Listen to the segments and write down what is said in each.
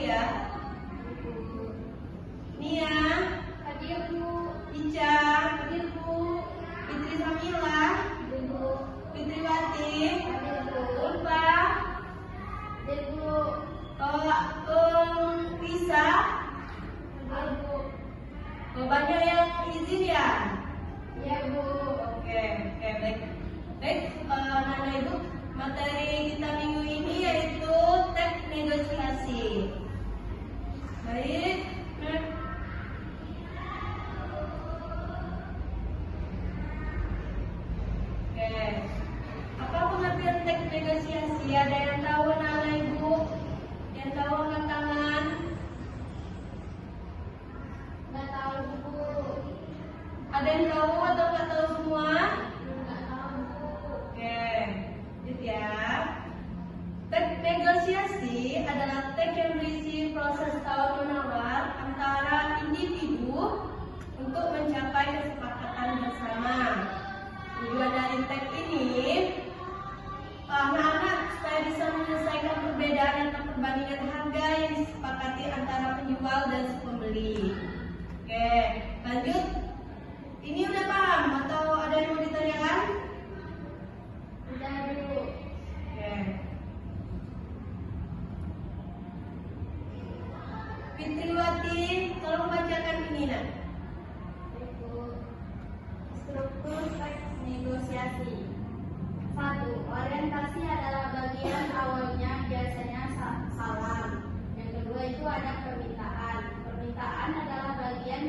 ya. Nia, Hadir Bu. Ica, Hadir Bu. Fitri Samila, Hadir Bu. Fitriwati, Hadir Bu. Ulfa, Hadir Bu. Risa. Hadir Bu. Banyak yang izin ya? Iya Bu. Oke, baik. Baik, Nana Ibu, materi kita minggu ini yaitu teks negosiasi. Baik. Oke. Apa pengertian teks negosiasi? Ada yang tahu, Nana Ibu? Yang tahu angkat tangan? Nggak tahu Bu. Ada yang tahu atau nggak tahu semua? Nggak tahu Bu. Oke, lanjut ya. Teks negosiasi adalah teks yang berisi proses tawar-menawar antara individu untuk mencapai kesepakatan bersama. Tujuan dari teks ini, anak-anak supaya bisa menyelesaikan perbedaan atau perbandingan harga yang disepakati antara penjual dan si pembeli. Oke, lanjut. Ini udah paham atau ada yang mau ditanyakan? Udah Bu. Oke. Fitriwati, tolong bacakan ini nak. Struktur teks negosiasi. 1. Orientasi adalah bagian awalnya biasanya salam. Yang kedua itu ada permintaan. Permintaan adalah bagian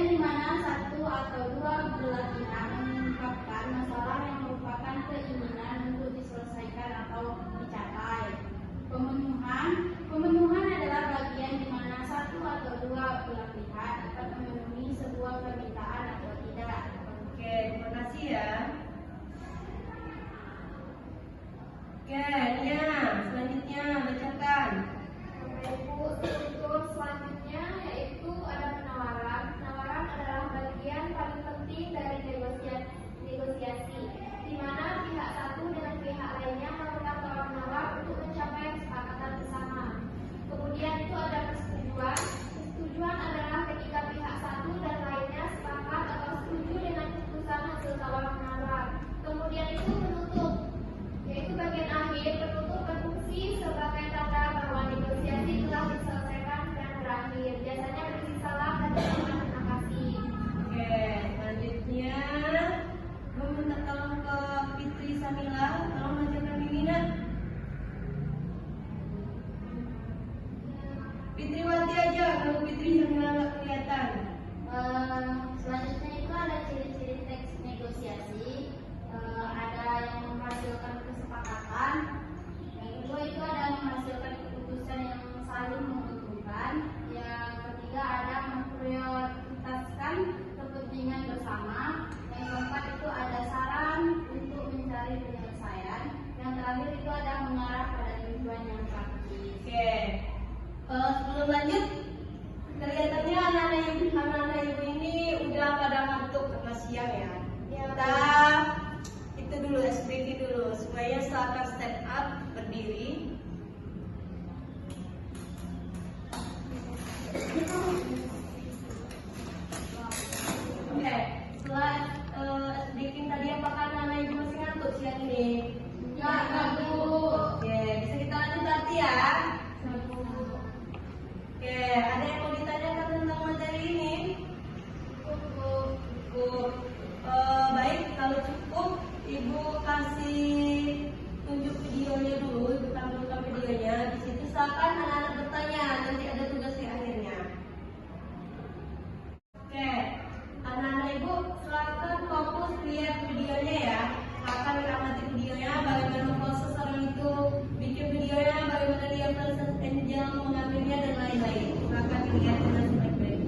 di mana satu atau dua belah pihak mengungkapkan masalah yang merupakan keinginan untuk diselesaikan atau dicapai. Pemenuhan adalah bagian di mana satu atau dua belah pihak dapat memenuhi sebuah permintaan atau tidak. Oke, terima kasih ya. Oke, Nia, selanjutnya bacakan. Ibu, struktur selanjutnya yaitu ada penawaran. Penawaran adalah bagian paling penting dari negosiasi, di mana pihak satu dengan pihak lainnya melakukan tawar-menawar untuk mencapai kesepakatan bersama. Kemudian itu ada persetujuan. Persetujuan adalah ketika pihak satu dan lainnya sepakat atau setuju dengan keputusan hasil tawar-menawar. Kemudian itu penutup, yaitu bagian akhir. Penutup berfungsi sebagai tanda bahwa negosiasi telah diselesaikan dan berakhir. Biasanya berisi salam dan terima kasih. Oke, selanjutnya gue minta tolong ke Fitri Samila, tolong bacakan ini nak. Fitriwati aja, kalau Fitri Samila nggak kelihatan. Selanjutnya itu ada ciri-ciri teks negosiasi. Ada yang menghasilkan kesepakatan. Yang kedua itu ada menghasilkan keputusan yang saling menguntungkan. Yang ketiga ada memprioritaskan kepentingan bersama. Yang keempat itu ada saran untuk mencari penyelesaian. Yang terakhir itu ada mengarah pada tujuan yang praktis. Oke, sebelum lanjut, kelihatannya anak-anak ibu ini udah pada ngantuk karena siang ya. Kita itu dulu SPG dulu supaya silakan stand up berdiri. Oke, setelah speaking tadi apakah anak ibu masih ngantuk siang ini? Ya, Bu. Oke, bisa kita lanjut nanti ya. Oke, ada yang mau ditanyakan tentang materi ini? Cukup. Baik, kalau cukup, Ibu kasih tunjuk videonya dulu, Ibu tampilkan videonya. Di situ silakan anak-anak bertanya, nanti ada tugas di akhirnya. Oke, anak-anak Ibu silakan fokus lihat videonya ya. Silakan amati videonya, bagaimana proses orang itu bikin videonya, bagaimana dia proses angel mengambilnya dan lain-lain. Silakan dilihat dengan baik-baik.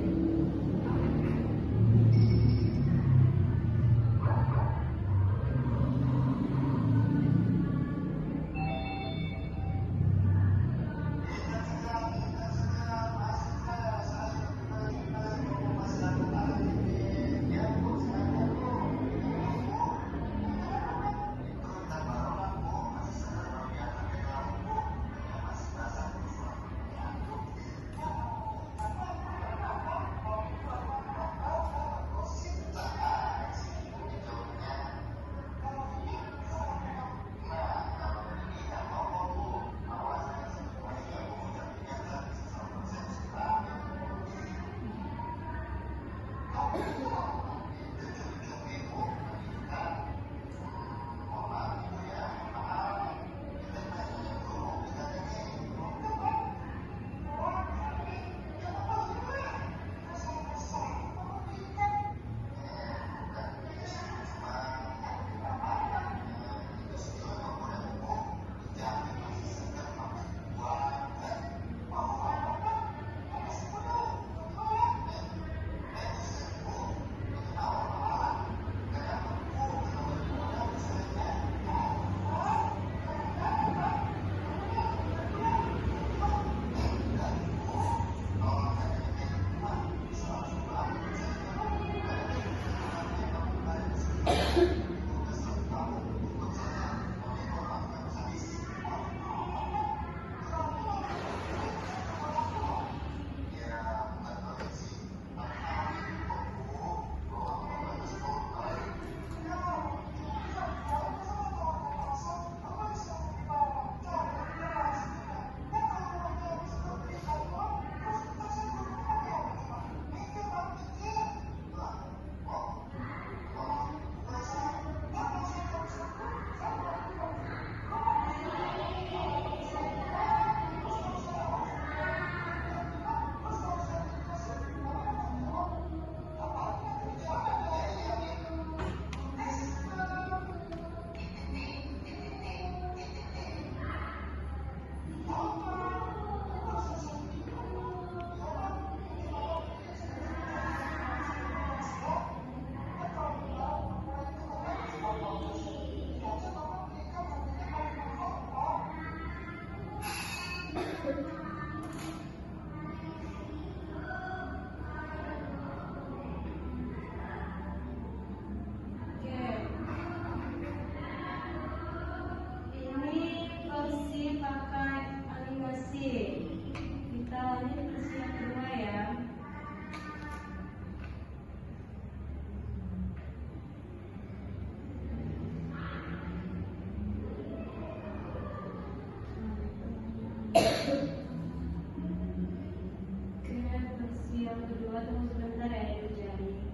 versi yang kedua tunggu sebentar ya, Ibu Jari.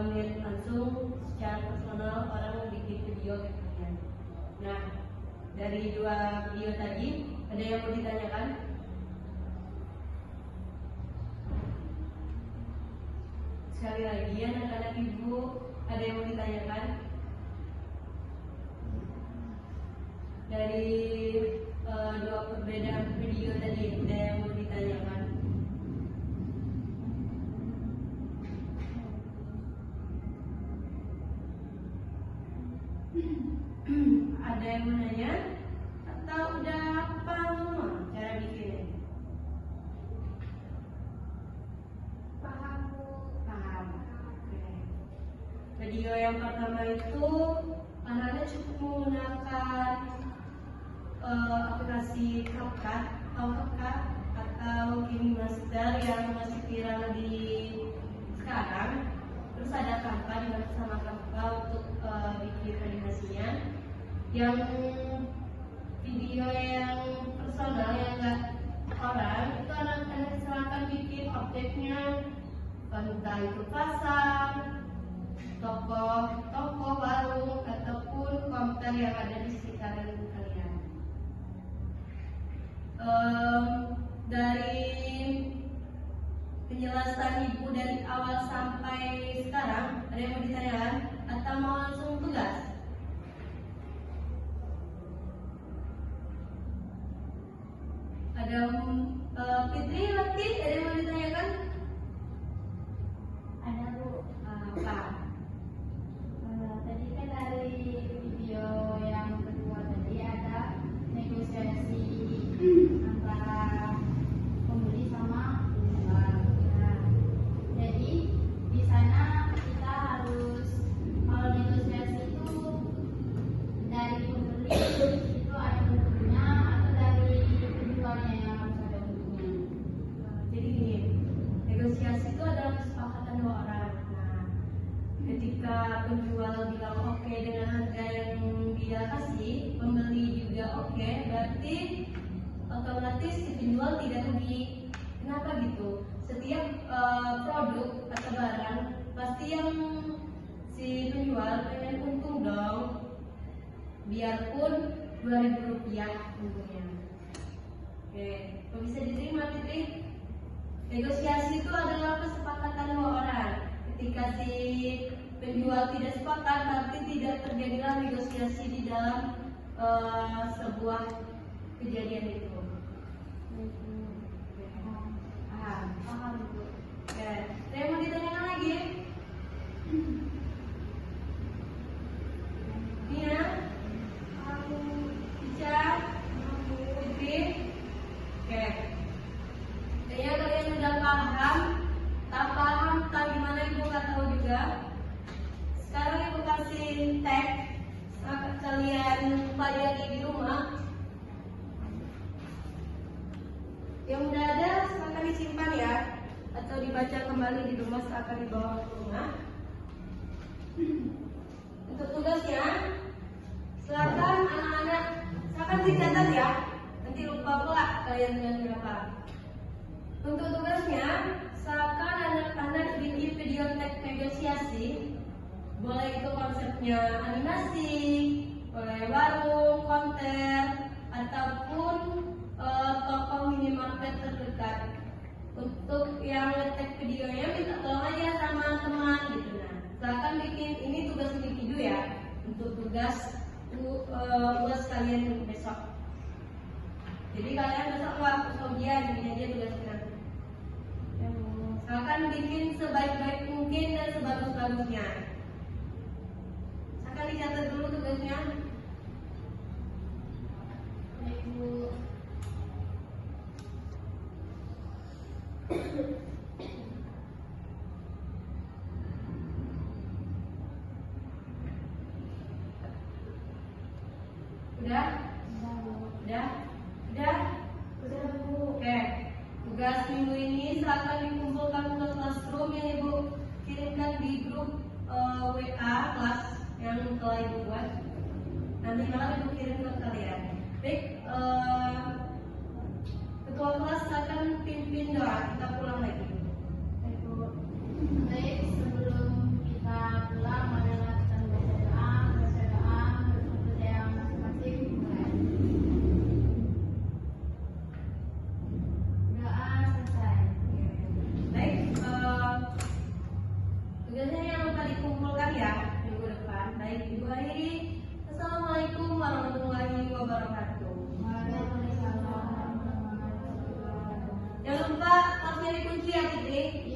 melihat langsung secara personal orang yang bikin video kayak kalian. Nah, dari dua video tadi Ada yang mau ditanyakan? Sekali lagi anak-anak ibu, ada yang mau ditanyakan? Dari dua perbedaan video tadi, ada yang mau ditanyakan? Ada yang mau nanya? Atau udah hafal semua cara bikinnya? Paham, Bu. Paham. Oke. Video yang pertama itu anak-anak cukup menggunakan aplikasi CapCut atau KineMaster yang masih viral di sekarang. Terus ada Canva, dibantu sama Canva untuk bikin animasinya. Yang video yang personal yang enggak orang itu anak-anak silakan bikin objeknya, entah itu pasar, toko warung ataupun komputer yang ada di sekitaran kalian. Dari penjelasan ibu dari awal sampai sekarang, ada yang mau ditanyakan atau mau langsung tugas? Ada Fitri, Lati, ada yang mau ditanyakan? Ada, Bu. Apa? Tadi kan dari video yang kedua tadi ada negosiasi antara pembeli sama penjual. Nah, jadi di sana kita harus, kalau negosiasi itu dari pembeli itu ada bukunya atau dari penjualnya yang harus ada bukunya. Jadi gini, negosiasi itu adalah kesepakatan dua orang. Nah, ketika penjual bilang oke dengan harga yang dia kasih, pembeli juga oke, berarti otomatis si penjual tidak rugi. Kenapa gitu? Setiap produk atau barang pasti yang si penjual pengen untung dong, biarpun Rp2.000 untungnya. Oke, kok bisa diterima Fitri? Negosiasi itu adalah kesepakatan dua orang. Ketika si penjual tidak sepakat, berarti tidak terjadilah negosiasi di dalam sebuah kejadian itu. Paham, Bu. Oke, ada yang mau ditanyakan lagi? Nia, Ica, Fitri. Oke. Kayaknya kalian udah paham. Tak paham, tak gimana ibu nggak tahu juga. Sekarang ibu kasih tag saat kalian pelajari di rumah. Yang udah ada silakan disimpan ya, atau dibaca kembali di rumah saat dibawa ke rumah. Untuk tugasnya, silakan anak-anak, silakan dicatat ya. Nanti lupa pula kalian dengan apa. Untuk tugasnya, silakan anak-anak bikin video tag negosiasi. Boleh itu konsepnya animasi, boleh warung, konter, ataupun toko minimarket terdekat. Untuk yang ngetek videonya minta tolong aja sama teman gitu. Nah, silakan bikin, ini tugas individu ya. Untuk tugas kalian besok. Jadi kalian besok nggak ujian, ini aja tugasnya. Silakan bikin sebaik-baik mungkin dan sebagus-bagusnya. Silakan dicatat dulu tugasnya. Ibu. Udah? Udah? Udah? Udah, Bu. Oke. Tugas minggu ini silakan dikumpulkan ke classroom yang ibu kirimkan di grup WA kelas yang telah ibu buat. Nanti malam ibu kirim ke kalian. Baik, ketua kelas silakan pimpin doa. Kita pulang lagi. Baik, Bu. Baik, sebelum kita pulang, marilah kita membaca doa berkepercayaan masing-masing. Mulai. jadi kunci ya Fitri.